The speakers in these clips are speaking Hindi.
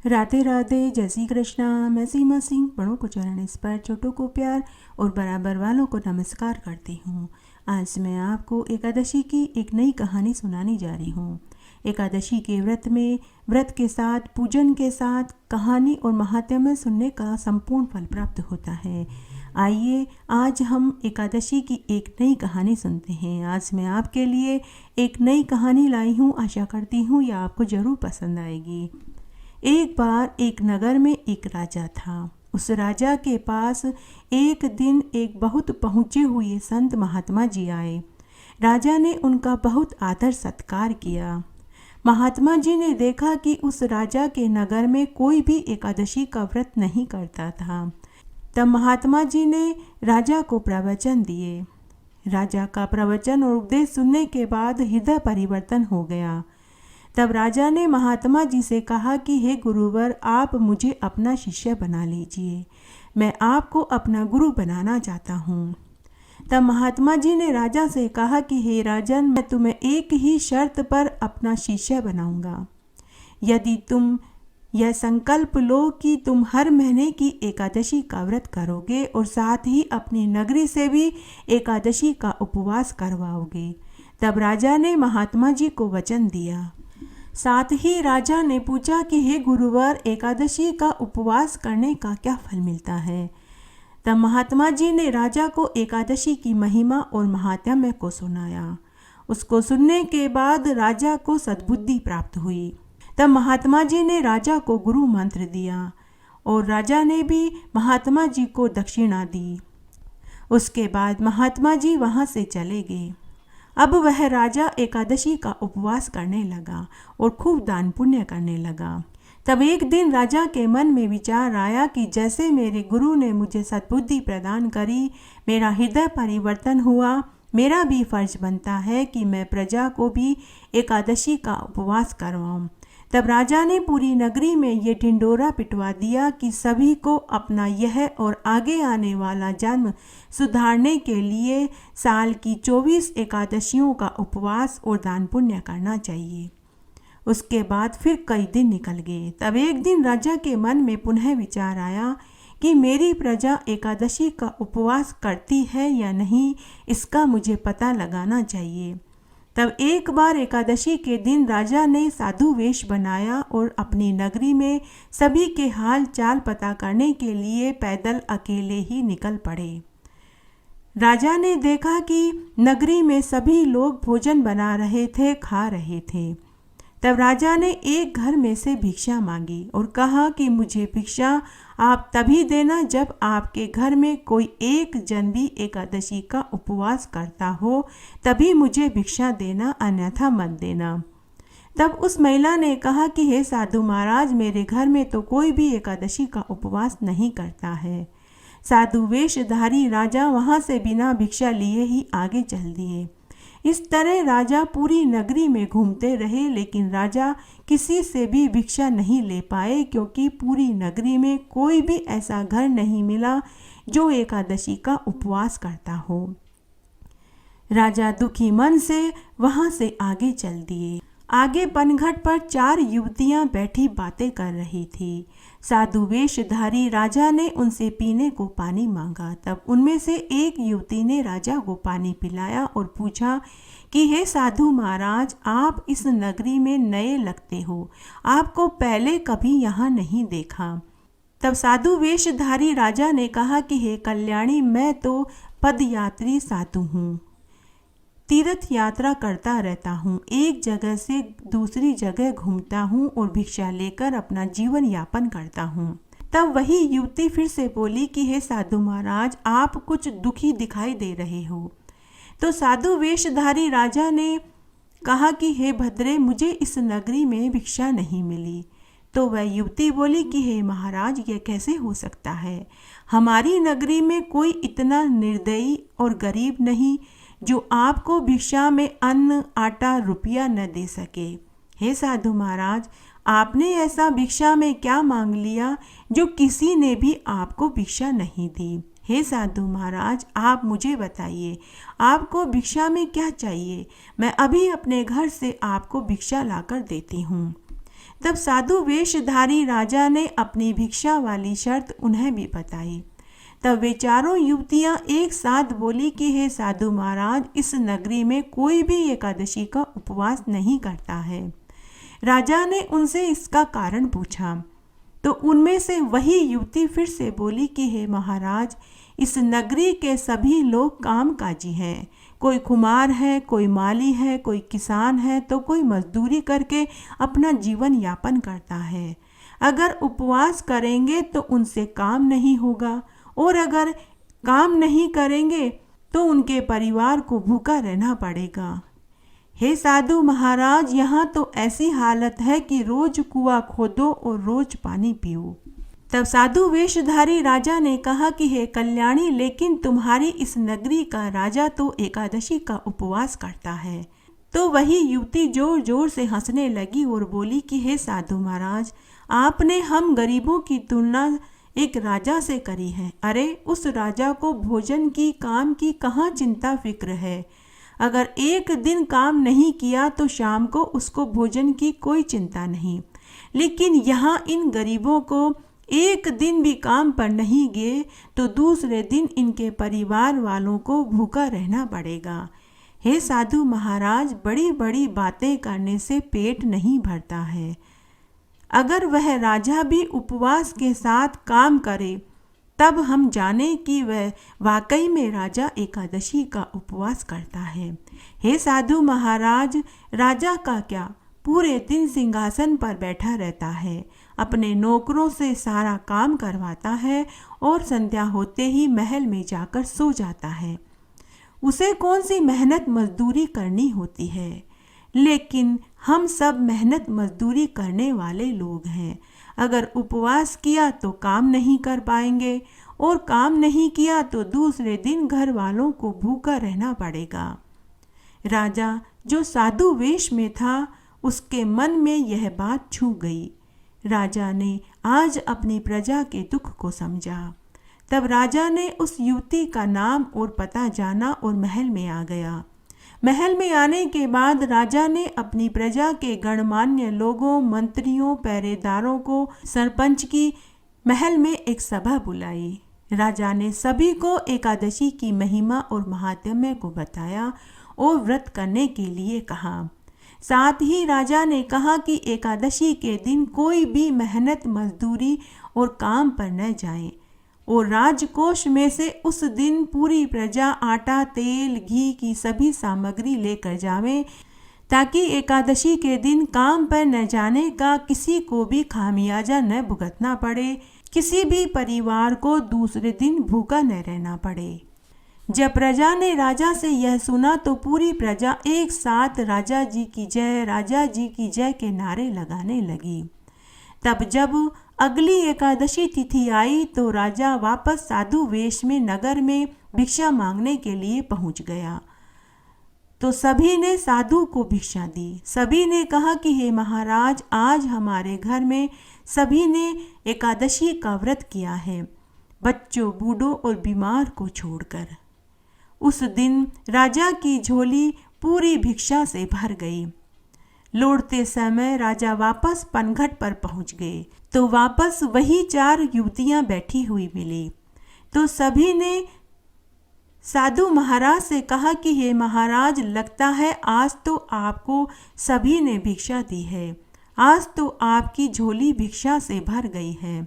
राधे राधे, जय श्री कृष्णा। मैं सीमा सिंह बड़ों को चरण स्पर्श, छोटों को प्यार और बराबर वालों को नमस्कार करती हूँ। आज मैं आपको एकादशी की एक नई कहानी सुनाने जा रही हूँ। एकादशी के व्रत में व्रत के साथ, पूजन के साथ कहानी और महात्म्य सुनने का संपूर्ण फल प्राप्त होता है। आइए आज हम एकादशी की एक नई कहानी सुनते हैं। आज मैं आपके लिए एक नई कहानी लाई हूँ। आशा करती हूँ यह आपको ज़रूर पसंद आएगी। एक बार एक नगर में एक राजा था। उस राजा के पास एक दिन एक बहुत पहुँचे हुए संत महात्मा जी आए। राजा ने उनका बहुत आदर सत्कार किया। महात्मा जी ने देखा कि उस राजा के नगर में कोई भी एकादशी का व्रत नहीं करता था। तब महात्मा जी ने राजा को प्रवचन दिए। राजा का प्रवचन और उपदेश सुनने के बाद हृदय परिवर्तन हो गया। तब राजा ने महात्मा जी से कहा कि हे गुरुवर, आप मुझे अपना शिष्य बना लीजिए। मैं आपको अपना गुरु बनाना चाहता हूँ। तब महात्मा जी ने राजा से कहा कि हे राजन, मैं तुम्हें एक ही शर्त पर अपना शिष्य बनाऊंगा। यदि तुम यह संकल्प लो कि तुम हर महीने की एकादशी का व्रत करोगे और साथ ही अपनी नगरी से भी एकादशी का उपवास करवाओगे। तब राजा ने महात्मा जी को वचन दिया। साथ ही राजा ने पूछा कि हे गुरुवर, एकादशी का उपवास करने का क्या फल मिलता है। तब महात्मा जी ने राजा को एकादशी की महिमा और महात्म्य को सुनाया। उसको सुनने के बाद राजा को सद्बुद्धि प्राप्त हुई। तब महात्मा जी ने राजा को गुरु मंत्र दिया और राजा ने भी महात्मा जी को दक्षिणा दी। उसके बाद महात्मा जी वहाँ से चले गए। अब वह राजा एकादशी का उपवास करने लगा और खूब दान पुण्य करने लगा। तब एक दिन राजा के मन में विचार आया कि जैसे मेरे गुरु ने मुझे सद्बुद्धि प्रदान करी, मेरा हृदय परिवर्तन हुआ, मेरा भी फर्ज बनता है कि मैं प्रजा को भी एकादशी का उपवास करवाऊं। तब राजा ने पूरी नगरी में ये ढिंढोरा पिटवा दिया कि सभी को अपना यह और आगे आने वाला जन्म सुधारने के लिए साल की 24 एकादशियों का उपवास और दान पुण्य करना चाहिए। उसके बाद फिर कई दिन निकल गए। तब एक दिन राजा के मन में पुनः विचार आया कि मेरी प्रजा एकादशी का उपवास करती है या नहीं, इसका मुझे पता लगाना चाहिए। तब एक बार एकादशी के दिन राजा ने साधु वेश बनाया और अपनी नगरी में सभी के हाल चाल पता करने के लिए पैदल अकेले ही निकल पड़े। राजा ने देखा कि नगरी में सभी लोग भोजन बना रहे थे, खा रहे थे। तब राजा ने एक घर में से भिक्षा मांगी और कहा कि मुझे भिक्षा आप तभी देना जब आपके घर में कोई एक जन भी एकादशी का उपवास करता हो, तभी मुझे भिक्षा देना, अन्यथा मत देना। तब उस महिला ने कहा कि हे साधु महाराज, मेरे घर में तो कोई भी एकादशी का उपवास नहीं करता है। साधु वेशधारी राजा वहाँ से बिना भिक्षा लिए ही आगे चल दिए। इस तरह राजा पूरी नगरी में घूमते रहे, लेकिन राजा किसी से भी भिक्षा नहीं ले पाए, क्योंकि पूरी नगरी में कोई भी ऐसा घर नहीं मिला जो एकादशी का उपवास करता हो। राजा दुखी मन से वहां से आगे चल दिए। आगे पनघट पर 4 युवतियां बैठी बातें कर रही थी। साधु वेशधारी राजा ने उनसे पीने को पानी मांगा। तब उनमें से एक युवती ने राजा को पानी पिलाया और पूछा कि हे साधु महाराज, आप इस नगरी में नए लगते हो, आपको पहले कभी यहाँ नहीं देखा। तब साधु वेशधारी राजा ने कहा कि हे कल्याणी, मैं तो पदयात्री साधु हूँ, तीर्थ यात्रा करता रहता हूँ, एक जगह से दूसरी जगह घूमता हूँ और भिक्षा लेकर अपना जीवन यापन करता हूँ। तब वही युवती फिर से बोली कि हे साधु महाराज, आप कुछ दुखी दिखाई दे रहे हो। तो साधु वेशधारी राजा ने कहा कि हे भद्रे, मुझे इस नगरी में भिक्षा नहीं मिली। तो वह युवती बोली कि हे महाराज, यह कैसे हो सकता है, हमारी नगरी में कोई इतना निर्दयी और गरीब नहीं जो आपको भिक्षा में अन्न, आटा, रुपया न दे सके। हे साधु महाराज, आपने ऐसा भिक्षा में क्या मांग लिया जो किसी ने भी आपको भिक्षा नहीं दी। हे साधु महाराज, आप मुझे बताइए, आपको भिक्षा में क्या चाहिए, मैं अभी अपने घर से आपको भिक्षा लाकर देती हूँ। तब साधु वेशधारी राजा ने अपनी भिक्षा वाली शर्त उन्हें भी बताई। तब वे चारों युवतियां एक साथ बोली कि हे साधु महाराज, इस नगरी में कोई भी एकादशी का उपवास नहीं करता है। राजा ने उनसे इसका कारण पूछा तो उनमें से वही युवती फिर से बोली कि हे महाराज, इस नगरी के सभी लोग कामकाजी हैं। कोई कुम्हार है, कोई माली है, कोई किसान है, तो कोई मजदूरी करके अपना जीवन यापन करता है। अगर उपवास करेंगे तो उनसे काम नहीं होगा, और अगर काम नहीं करेंगे तो उनके परिवार को भूखा रहना पड़ेगा। हे साधु महाराज, यहाँ तो ऐसी हालत है कि रोज कुआं खोदो और रोज पानी पियो। तब साधु वेशधारी राजा ने कहा कि हे कल्याणी, लेकिन तुम्हारी इस नगरी का राजा तो एकादशी का उपवास करता है। तो वही युवती जोर जोर से हंसने लगी और बोली कि हे साधु महाराज, आपने हम गरीबों की तुलना एक राजा से करी है। अरे, उस राजा को भोजन की, काम की कहाँ चिंता फिक्र है। अगर एक दिन काम नहीं किया तो शाम को उसको भोजन की कोई चिंता नहीं। लेकिन यहाँ इन गरीबों को एक दिन भी काम पर नहीं गए तो दूसरे दिन इनके परिवार वालों को भूखा रहना पड़ेगा। हे साधु महाराज, बड़ी बड़ी बातें करने से पेट नहीं भरता है। अगर वह राजा भी उपवास के साथ काम करे तब हम जाने कि वह वाकई में राजा एकादशी का उपवास करता है। हे साधु महाराज, राजा का क्या, पूरे दिन सिंहासन पर बैठा रहता है, अपने नौकरों से सारा काम करवाता है और संध्या होते ही महल में जाकर सो जाता है। उसे कौन सी मेहनत मजदूरी करनी होती है। लेकिन हम सब मेहनत मजदूरी करने वाले लोग हैं। अगर उपवास किया तो काम नहीं कर पाएंगे, और काम नहीं किया तो दूसरे दिन घर वालों को भूखा रहना पड़ेगा। राजा, जो साधु वेश में था, उसके मन में यह बात छू गई। राजा ने आज अपनी प्रजा के दुख को समझा। तब राजा ने उस युवती का नाम और पता जाना और महल में आ गया। महल में आने के बाद राजा ने अपनी प्रजा के गणमान्य लोगों, मंत्रियों, पहरेदारों को, सरपंच की महल में एक सभा बुलाई। राजा ने सभी को एकादशी की महिमा और महात्म्य को बताया और व्रत करने के लिए कहा। साथ ही राजा ने कहा कि एकादशी के दिन कोई भी मेहनत मजदूरी और काम पर न जाए, और राजकोष में से उस दिन पूरी प्रजा आटा, तेल, घी की सभी सामग्री लेकर जावे, ताकि एकादशी के दिन काम पर न जाने का किसी को भी खामियाजा न भुगतना पड़े, किसी भी परिवार को दूसरे दिन भूखा न रहना पड़े। जब प्रजा ने राजा से यह सुना तो पूरी प्रजा एक साथ राजा जी की जय, राजा जी की जय के नारे लगाने लगी। तब जब अगली एकादशी तिथि आई तो राजा वापस साधु वेश में नगर में भिक्षा मांगने के लिए पहुंच गया। तो सभी ने साधु को भिक्षा दी। सभी ने कहा कि हे महाराज, आज हमारे घर में सभी ने एकादशी का व्रत किया है, बच्चों, बूढ़ों और बीमार को छोड़कर। उस दिन राजा की झोली पूरी भिक्षा से भर गई। लौटते समय राजा वापस पनघट पर पहुंच गए तो वापस वही 4 युवतियां बैठी हुई मिली। तो सभी ने साधु महाराज से कहा कि हे महाराज, लगता है आज तो आपको सभी ने भिक्षा दी है। आज तो आपकी झोली भिक्षा से भर गई है।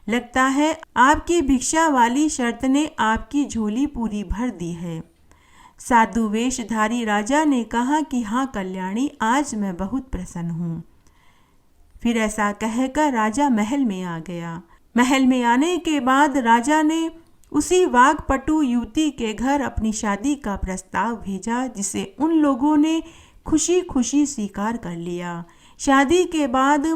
लगता है आपकी भिक्षा वाली शर्त ने आपकी झोली पूरी भर दी है। साधु वेशधारी राजा ने कहा कि हाँ कल्याणी, आज मैं बहुत प्रसन्न हूँ। फिर ऐसा कहकर राजा महल में आ गया। महल में आने के बाद राजा ने उसी वाग्पटु युवती के घर अपनी शादी का प्रस्ताव भेजा, जिसे उन लोगों ने खुशी खुशी स्वीकार कर लिया। शादी के बाद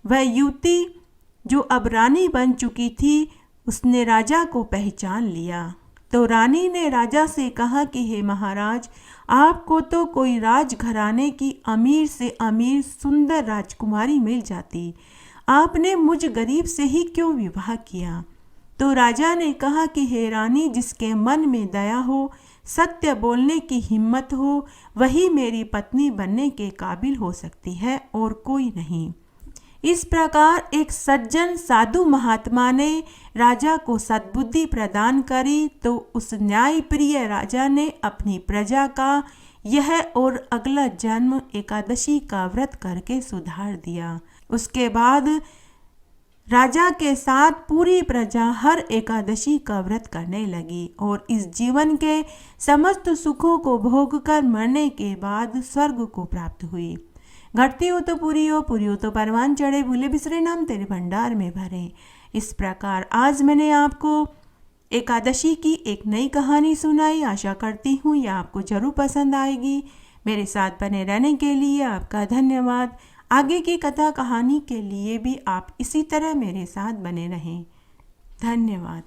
वह युवती, जो अब रानी बन चुकी थी, उसने राजा को पहचान लिया। तो रानी ने राजा से कहा कि हे महाराज, आपको तो कोई राजघराने की अमीर से अमीर सुंदर राजकुमारी मिल जाती, आपने मुझ गरीब से ही क्यों विवाह किया। तो राजा ने कहा कि हे रानी, जिसके मन में दया हो, सत्य बोलने की हिम्मत हो, वही मेरी पत्नी बनने के काबिल हो सकती है और कोई नहीं। इस प्रकार एक सज्जन साधु महात्मा ने राजा को सद्बुद्धि प्रदान करी, तो उस न्यायप्रिय राजा ने अपनी प्रजा का यह और अगला जन्म एकादशी का व्रत करके सुधार दिया। उसके बाद राजा के साथ पूरी प्रजा हर एकादशी का व्रत करने लगी और इस जीवन के समस्त सुखों को भोगकर मरने के बाद स्वर्ग को प्राप्त हुई। घटती हो तो पूरी हो तो परवान चढ़े, भूले बिसरे नाम तेरे भंडार में भरे। इस प्रकार आज मैंने आपको एकादशी की एक नई कहानी सुनाई। आशा करती हूँ यह आपको जरूर पसंद आएगी। मेरे साथ बने रहने के लिए आपका धन्यवाद। आगे की कथा कहानी के लिए भी आप इसी तरह मेरे साथ बने रहें। धन्यवाद।